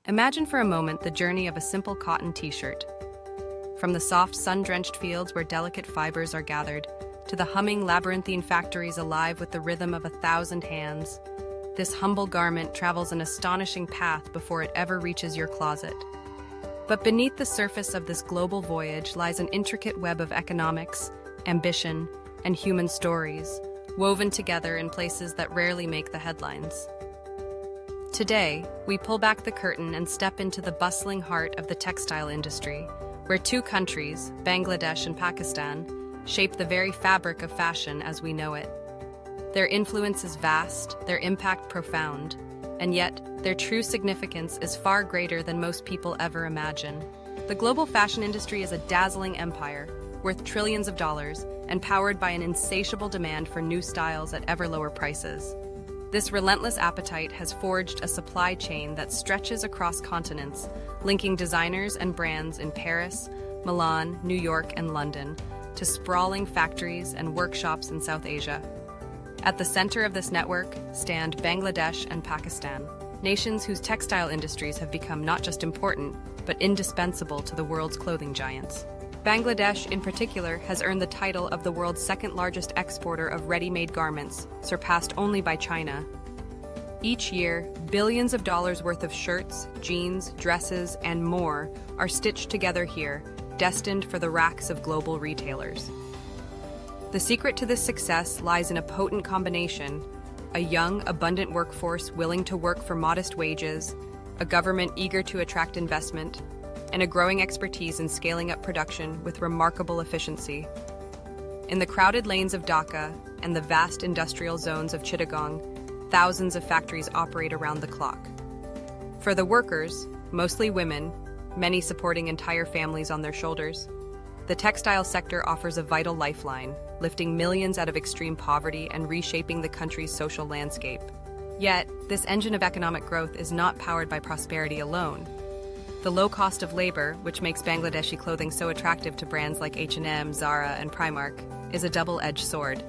Imagine for a moment the journey of a simple cotton t-shirt. From the soft, sun-drenched fields where delicate fibers are gathered, to the humming, labyrinthine factories alive with the rhythm of 1,000 hands, this humble garment travels an astonishing path before it ever reaches your closet. But beneath the surface of this global voyage lies an intricate web of economics, ambition, and human stories, woven together in places that rarely make the headlines. Today, we pull back the curtain and step into the bustling heart of the textile industry, where two countries, Bangladesh and Pakistan, shape the very fabric of fashion as we know it. Their influence is vast, their impact profound, and yet their true significance is far greater than most people ever imagine. The global fashion industry is a dazzling empire, worth trillions of dollars, and powered by an insatiable demand for new styles at ever lower prices. This relentless appetite has forged a supply chain that stretches across continents, linking designers and brands in Paris, Milan, New York, and London, to sprawling factories and workshops in South Asia. At the center of this network stand Bangladesh and Pakistan, nations whose textile industries have become not just important, but indispensable to the world's clothing giants. Bangladesh, in particular, has earned the title of the world's second-largest exporter of ready-made garments, surpassed only by China. Each year, billions of dollars worth of shirts, jeans, dresses, and more are stitched together here, destined for the racks of global retailers. The secret to this success lies in a potent combination: a young, abundant workforce willing to work for modest wages, a government eager to attract investment, and a growing expertise in scaling up production with remarkable efficiency. In the crowded lanes of Dhaka and the vast industrial zones of Chittagong, thousands of factories operate around the clock. For the workers, mostly women, many supporting entire families on their shoulders, the textile sector offers a vital lifeline, lifting millions out of extreme poverty and reshaping the country's social landscape. Yet, this engine of economic growth is not powered by prosperity alone. The low cost of labor, which makes Bangladeshi clothing so attractive to brands like H&M, Zara, and Primark, is a double-edged sword.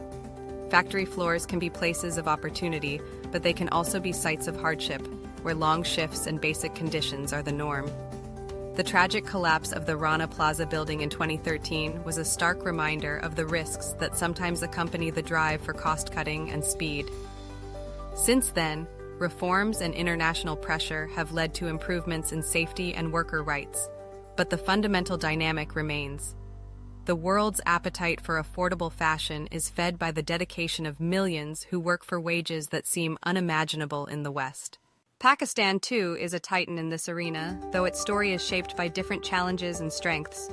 Factory floors can be places of opportunity, but they can also be sites of hardship, where long shifts and basic conditions are the norm. The tragic collapse of the Rana Plaza building in 2013 was a stark reminder of the risks that sometimes accompany the drive for cost-cutting and speed. Since then, reforms and international pressure have led to improvements in safety and worker rights, but the fundamental dynamic remains. The world's appetite for affordable fashion is fed by the dedication of millions who work for wages that seem unimaginable in the West. Pakistan, too, is a titan in this arena, though its story is shaped by different challenges and strengths.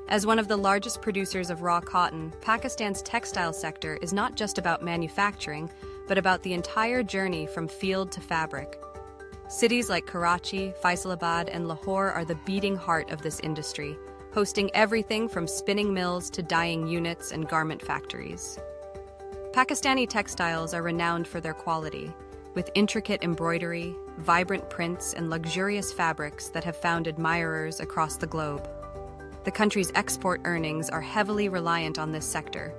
As one of the largest producers of raw cotton, Pakistan's textile sector is not just about manufacturing, but about the entire journey from field to fabric. Cities like Karachi, Faisalabad, and Lahore are the beating heart of this industry, hosting everything from spinning mills to dyeing units and garment factories. Pakistani textiles are renowned for their quality, with intricate embroidery, vibrant prints, and luxurious fabrics that have found admirers across the globe. The country's export earnings are heavily reliant on this sector,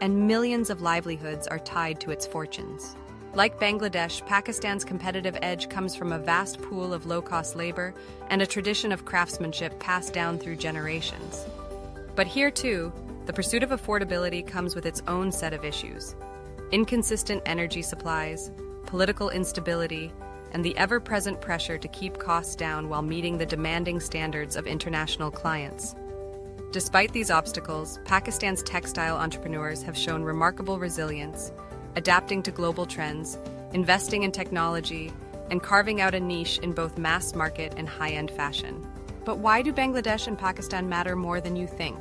and millions of livelihoods are tied to its fortunes. Like Bangladesh, Pakistan's competitive edge comes from a vast pool of low-cost labor and a tradition of craftsmanship passed down through generations. But here, too, the pursuit of affordability comes with its own set of issues: inconsistent energy supplies, political instability, and the ever-present pressure to keep costs down while meeting the demanding standards of international clients. Despite these obstacles, Pakistan's textile entrepreneurs have shown remarkable resilience, adapting to global trends, investing in technology, and carving out a niche in both mass market and high-end fashion. But why do Bangladesh and Pakistan matter more than you think?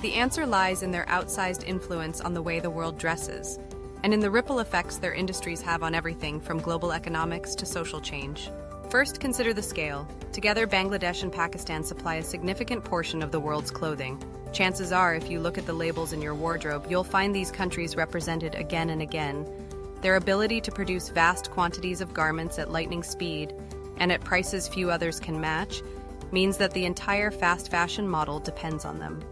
The answer lies in their outsized influence on the way the world dresses, and in the ripple effects their industries have on everything from global economics to social change. First, consider the scale. Together, Bangladesh and Pakistan supply a significant portion of the world's clothing. Chances are, if you look at the labels in your wardrobe, you'll find these countries represented again and again. Their ability to produce vast quantities of garments at lightning speed, and at prices few others can match, means that the entire fast fashion model depends on them.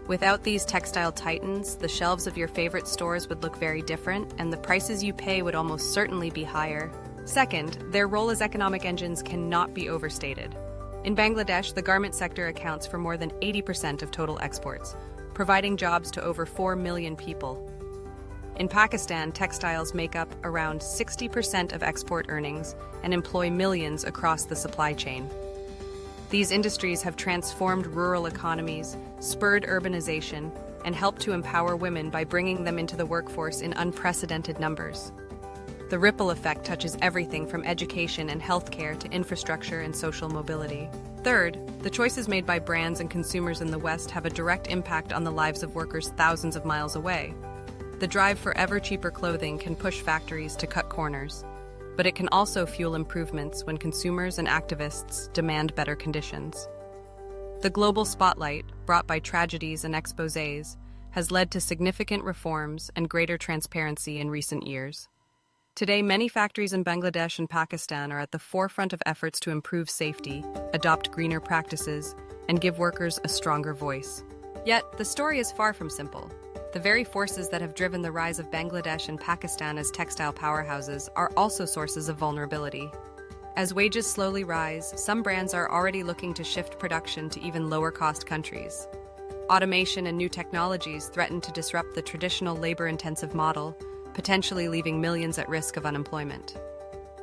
Without these textile titans, the shelves of your favorite stores would look very different, and the prices you pay would almost certainly be higher. Second, their role as economic engines cannot be overstated. In Bangladesh, the garment sector accounts for more than 80% of total exports, providing jobs to over 4 million people. In Pakistan, textiles make up around 60% of export earnings and employ millions across the supply chain. These industries have transformed rural economies, spurred urbanization, and helped to empower women by bringing them into the workforce in unprecedented numbers. The ripple effect touches everything from education and healthcare to infrastructure and social mobility. Third, the choices made by brands and consumers in the West have a direct impact on the lives of workers thousands of miles away. The drive for ever cheaper clothing can push factories to cut corners, but it can also fuel improvements when consumers and activists demand better conditions. The global spotlight, brought by tragedies and exposés, has led to significant reforms and greater transparency in recent years. Today, many factories in Bangladesh and Pakistan are at the forefront of efforts to improve safety, adopt greener practices, and give workers a stronger voice. Yet, the story is far from simple. The very forces that have driven the rise of Bangladesh and Pakistan as textile powerhouses are also sources of vulnerability. As wages slowly rise, some brands are already looking to shift production to even lower-cost countries. Automation and new technologies threaten to disrupt the traditional labor-intensive model, potentially leaving millions at risk of unemployment.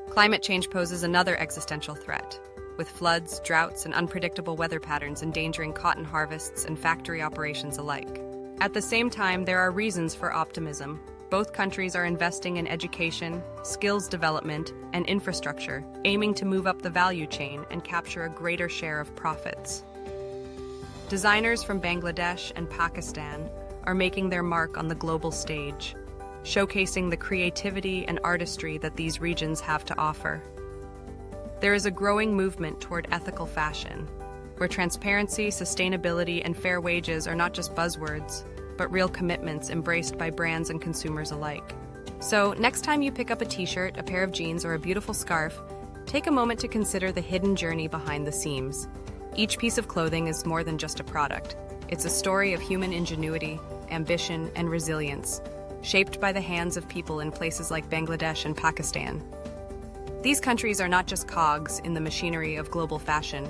Climate change poses another existential threat, with floods, droughts, and unpredictable weather patterns endangering cotton harvests and factory operations alike. At the same time, there are reasons for optimism. Both countries are investing in education, skills development, and infrastructure, aiming to move up the value chain and capture a greater share of profits. Designers from Bangladesh and Pakistan are making their mark on the global stage, showcasing the creativity and artistry that these regions have to offer. There is a growing movement toward ethical fashion, where transparency, sustainability, and fair wages are not just buzzwords, but real commitments embraced by brands and consumers alike. So, next time you pick up a t-shirt, a pair of jeans, or a beautiful scarf, take a moment to consider the hidden journey behind the seams. Each piece of clothing is more than just a product. It's a story of human ingenuity, ambition, and resilience, shaped by the hands of people in places like Bangladesh and Pakistan. These countries are not just cogs in the machinery of global fashion.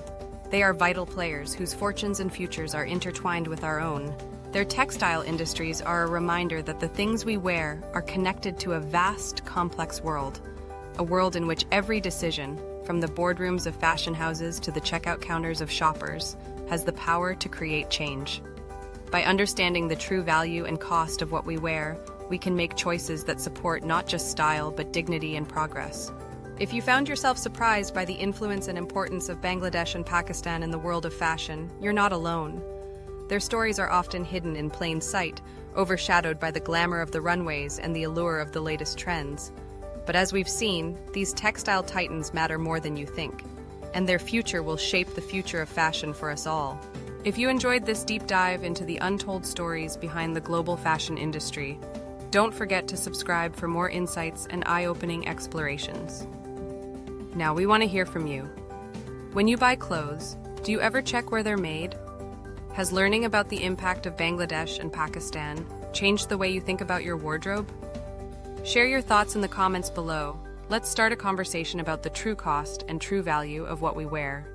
They are vital players whose fortunes and futures are intertwined with our own. Their textile industries are a reminder that the things we wear are connected to a vast, complex world, a world in which every decision, from the boardrooms of fashion houses to the checkout counters of shoppers, has the power to create change. By understanding the true value and cost of what we wear, we can make choices that support not just style, but dignity and progress. If you found yourself surprised by the influence and importance of Bangladesh and Pakistan in the world of fashion, you're not alone. Their stories are often hidden in plain sight, overshadowed by the glamour of the runways and the allure of the latest trends. But as we've seen, these textile titans matter more than you think, and their future will shape the future of fashion for us all. If you enjoyed this deep dive into the untold stories behind the global fashion industry, don't forget to subscribe for more insights and eye-opening explorations. Now, we want to hear from you. When you buy clothes, do you ever check where they're made? Has learning about the impact of Bangladesh and Pakistan changed the way you think about your wardrobe? Share your thoughts in the comments below. Let's start a conversation about the true cost and true value of what we wear.